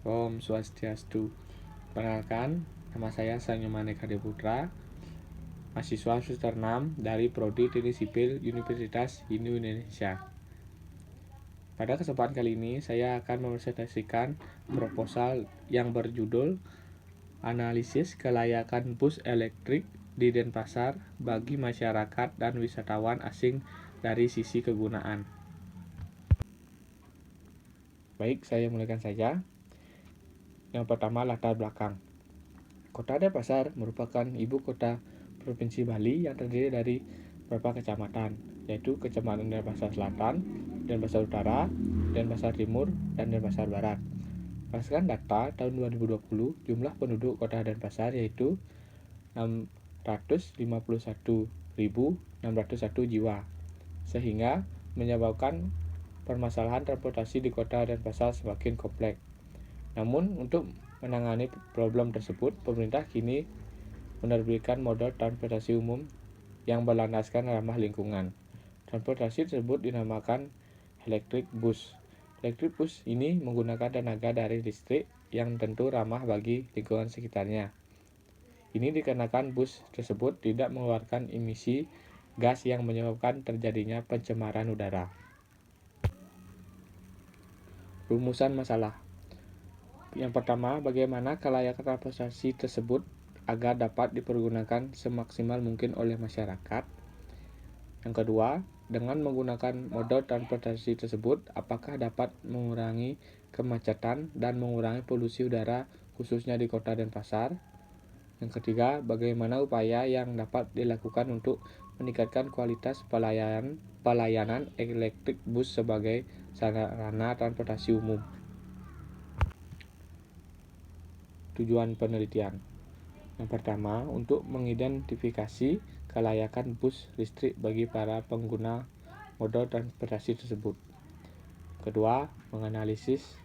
Om Swastiastu. Perkenalkan, nama saya Sanyuman Eka Putra, mahasiswa semester 6 dari Prodi Teknik Sipil Universitas Indonesia. Pada kesempatan kali ini, saya akan mempresentasikan proposal yang berjudul Analisis Kelayakan Bus Elektrik di Denpasar bagi masyarakat dan wisatawan asing dari sisi kegunaan. Baik, saya mulaikan saja. Yang pertama, latar belakang. Kota Denpasar merupakan ibu kota Provinsi Bali yang terdiri dari beberapa kecamatan, yaitu Kecamatan Denpasar Selatan, Denpasar Utara, Denpasar Timur, dan Denpasar Barat. Berdasarkan data tahun 2020, jumlah penduduk Kota Denpasar yaitu 651.601 jiwa, sehingga menyebabkan permasalahan transportasi di Kota Denpasar semakin kompleks. Namun, untuk menangani problem tersebut, pemerintah kini menerbitkan model transportasi umum yang berlandaskan ramah lingkungan. Transportasi tersebut dinamakan electric bus. Electric bus ini menggunakan tenaga dari listrik yang tentu ramah bagi lingkungan sekitarnya. Ini dikarenakan bus tersebut tidak mengeluarkan emisi gas yang menyebabkan terjadinya pencemaran udara. Rumusan masalah. Yang pertama, bagaimana kelayakan transportasi tersebut agar dapat dipergunakan semaksimal mungkin oleh masyarakat. Yang kedua, dengan menggunakan moda transportasi tersebut, apakah dapat mengurangi kemacetan dan mengurangi polusi udara khususnya di Kota Denpasar. Yang ketiga, bagaimana upaya yang dapat dilakukan untuk meningkatkan kualitas pelayanan elektrik bus sebagai sarana transportasi umum. Tujuan penelitian. Yang pertama, untuk mengidentifikasi kelayakan bus listrik bagi para pengguna moda transportasi tersebut. Kedua, menganalisis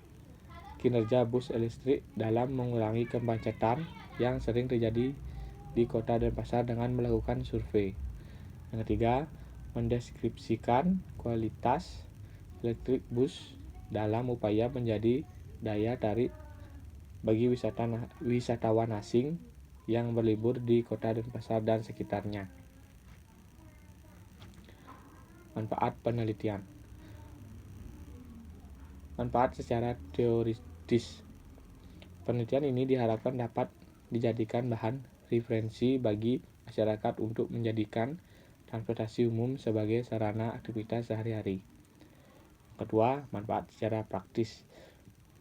kinerja bus listrik dalam mengurangi kemacetan yang sering terjadi di Kota Denpasar dengan melakukan survei. Yang ketiga, mendeskripsikan kualitas elektrik bus dalam upaya menjadi daya tarik bagi wisatawan asing yang berlibur di Kota Denpasar dan sekitarnya. Manfaat penelitian. Manfaat secara teoritis. Penelitian ini diharapkan dapat dijadikan bahan referensi bagi masyarakat untuk menjadikan transportasi umum sebagai sarana aktivitas sehari-hari. Kedua, manfaat secara praktis.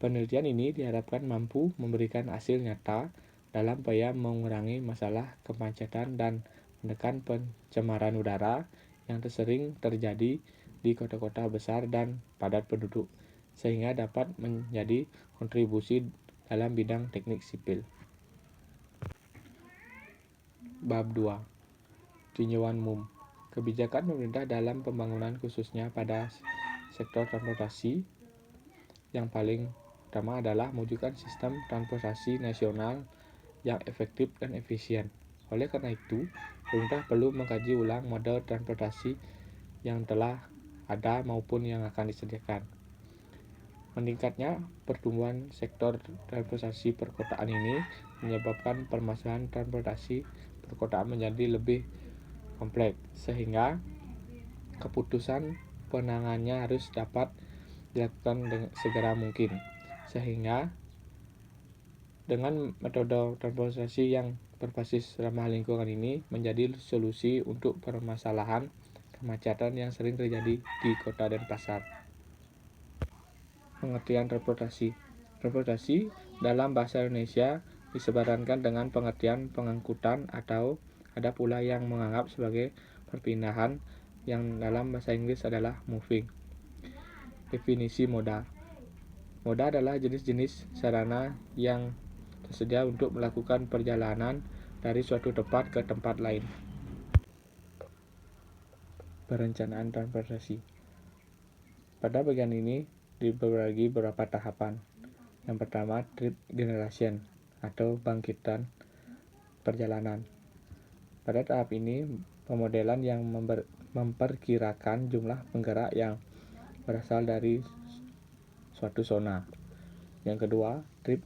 Penelitian ini diharapkan mampu memberikan hasil nyata dalam upaya mengurangi masalah kemacetan dan menekan pencemaran udara yang sering terjadi di kota-kota besar dan padat penduduk, sehingga dapat menjadi kontribusi dalam bidang teknik sipil. Bab 2. Tinjauan umum. Kebijakan pemerintah dalam pembangunan khususnya pada sektor transportasi. Yang paling pertama adalah mewujudkan sistem transportasi nasional yang efektif dan efisien. Oleh karena itu, pemerintah perlu mengkaji ulang model transportasi yang telah ada maupun yang akan disediakan. Meningkatnya pertumbuhan sektor transportasi perkotaan ini menyebabkan permasalahan transportasi perkotaan menjadi lebih kompleks, sehingga keputusan penanganannya harus dapat dilakukan segera mungkin. Sehingga dengan metode transportasi yang berbasis ramah lingkungan ini menjadi solusi untuk permasalahan kemacetan yang sering terjadi di Kota Denpasar. Pengertian transportasi. Transportasi dalam bahasa Indonesia disebarankan dengan pengertian pengangkutan atau ada pula yang menganggap sebagai perpindahan yang dalam bahasa Inggris adalah moving. Definisi moda. Moda adalah jenis-jenis sarana yang tersedia untuk melakukan perjalanan dari suatu tempat ke tempat lain. Perencanaan transportasi. Pada bagian ini dibagi beberapa tahapan. Yang pertama, trip generation atau bangkitan perjalanan. Pada tahap ini, pemodelan yang memperkirakan jumlah penggerak yang berasal dari suatu zona. Yang kedua, trip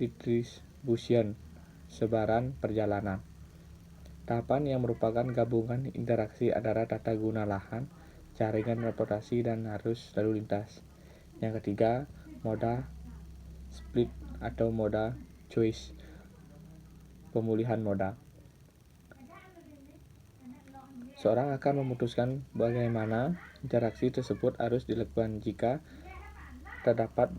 distribution, sebaran perjalanan. Tahapan yang merupakan gabungan interaksi antara tata guna lahan, jaringan transportasi, dan arus lalu lintas. Yang ketiga, moda split atau moda choice, pemulihan moda. Seorang akan memutuskan bagaimana interaksi tersebut harus dilakukan. Jika terdapat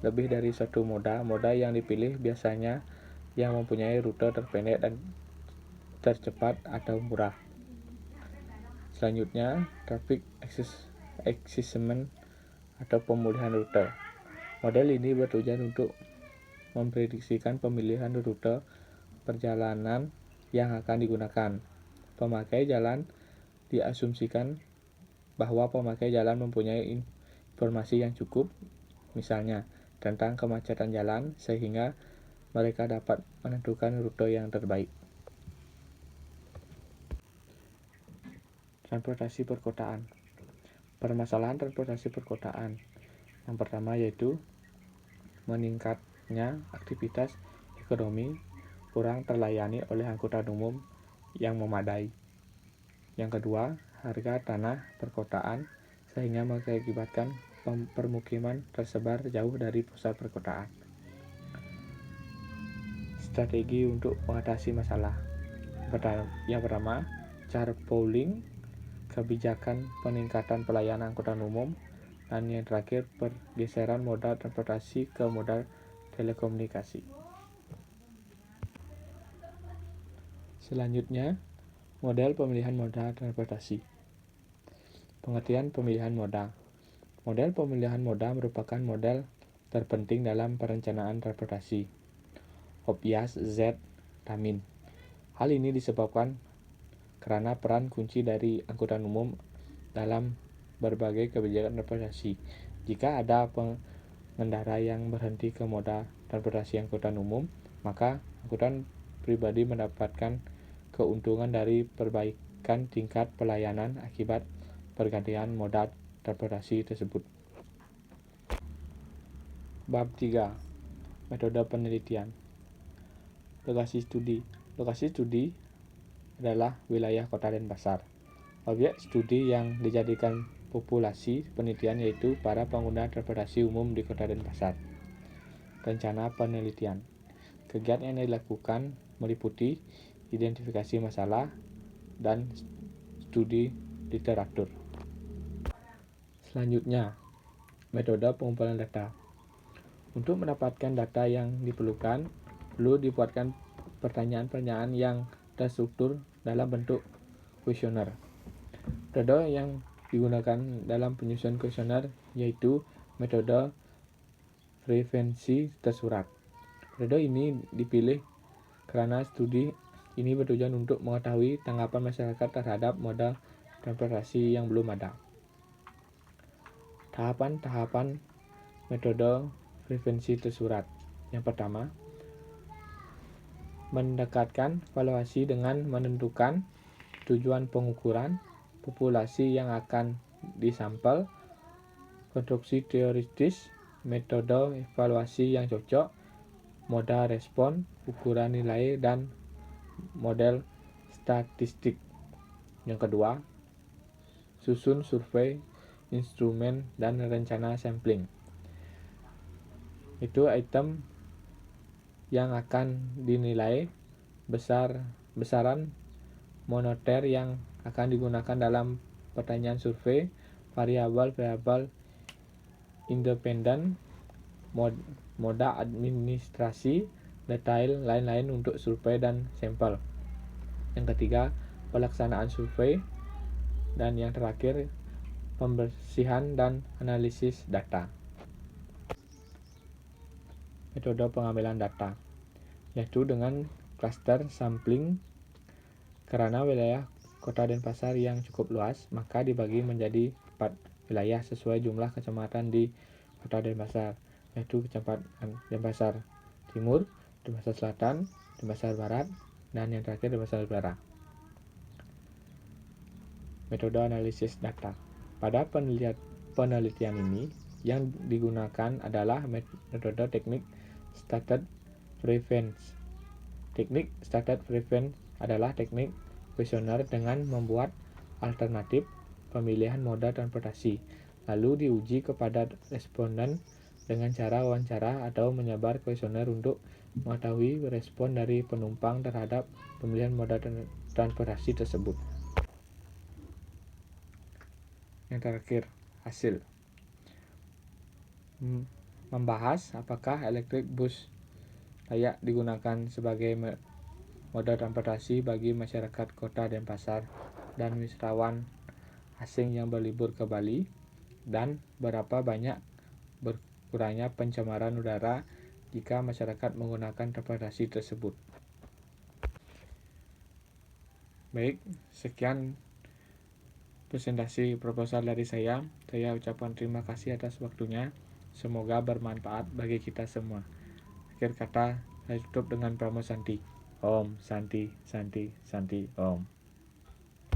lebih dari satu moda, moda yang dipilih biasanya yang mempunyai rute terpendek dan tercepat atau murah. Selanjutnya, traffic assessment atau pemulihan rute. Model ini bertujuan untuk memprediksikan pemilihan rute perjalanan yang akan digunakan. Pemakai jalan diasumsikan bahwa pemakai jalan mempunyai informasi yang cukup, misalnya tentang kemacetan jalan, sehingga mereka dapat menentukan rute yang terbaik. Transportasi perkotaan. Permasalahan transportasi perkotaan. Yang pertama yaitu meningkatnya aktivitas ekonomi, kurang terlayani oleh angkutan umum yang memadai. Yang kedua, harga tanah perkotaan sehingga mengakibatkan permukiman tersebar jauh dari pusat perkotaan. Strategi untuk mengatasi masalah. Yang pertama, carpooling, kebijakan peningkatan pelayanan angkutan umum, dan yang terakhir pergeseran moda transportasi ke moda telekomunikasi. Selanjutnya, model pemilihan moda transportasi. Pengertian pemilihan moda. Model pemilihan moda merupakan model terpenting dalam perencanaan transportasi. Hoppias Z. Tamin. Hal ini disebabkan karena peran kunci dari angkutan umum dalam berbagai kebijakan transportasi. Jika ada pengendara yang berhenti ke moda transportasi angkutan umum, maka angkutan pribadi mendapatkan keuntungan dari perbaikan tingkat pelayanan akibat pergantian moda transportasi tersebut. Bab 3. Metode penelitian. Lokasi studi. Lokasi studi adalah wilayah kota Denpasar. Objek studi yang dijadikan populasi penelitian yaitu para pengguna transportasi umum di kota Denpasar. Rencana penelitian. Kegiatan yang dilakukan meliputi identifikasi masalah dan studi literatur. Selanjutnya, metode pengumpulan data. Untuk mendapatkan data yang diperlukan, perlu dibuatkan pertanyaan-pertanyaan yang terstruktur dalam bentuk kuesioner. Metode yang digunakan dalam penyusunan kuesioner yaitu metode preferensi tersurat. Metode ini dipilih karena studi ini bertujuan untuk mengetahui tanggapan masyarakat terhadap moda transportasi yang belum ada. Tahapan-tahapan metode preferensi tersurat. Yang pertama, mendekatkan valuasi dengan menentukan tujuan pengukuran, populasi yang akan disampel, konstruksi teoritis, metode evaluasi yang cocok, moda respon, ukuran nilai, dan model statistik. Yang kedua, susun survei, instrumen, dan rencana sampling. Itu item yang akan dinilai, besaran moneter yang akan digunakan dalam pertanyaan survei, variabel-variabel independen, moda administrasi, detail lain-lain untuk survei dan sampel. Yang ketiga, pelaksanaan survei, dan yang terakhir, pembersihan dan analisis data. Metode pengambilan data, yaitu dengan klaster sampling. Karena wilayah kota Denpasar yang cukup luas, maka dibagi menjadi 4 wilayah sesuai jumlah kecamatan di kota Denpasar, yaitu Kecamatan Denpasar Timur, Denpasar Selatan, Denpasar Barat, dan yang terakhir Denpasar Utara. Metode analisis data. Pada penelitian ini, Yang digunakan adalah metode teknik started preference. Teknik started preference adalah teknik kuesioner dengan membuat alternatif pemilihan moda transportasi, lalu diuji kepada responden dengan cara wawancara atau menyebar kuesioner untuk mengetahui respon dari penumpang terhadap pemilihan moda transportasi tersebut. Yang terakhir, hasil. Membahas apakah electric bus layak digunakan sebagai moda transportasi bagi masyarakat kota Denpasar dan wisatawan asing yang berlibur ke Bali, dan berapa banyak berkurangnya pencemaran udara jika masyarakat menggunakan transportasi tersebut. Baik, sekian presentasi proposal dari saya. Saya ucapkan terima kasih atas waktunya. Semoga bermanfaat bagi kita semua. Akhir kata, saya tutup dengan Pramu Santi. Om Santi Santi Santi Om.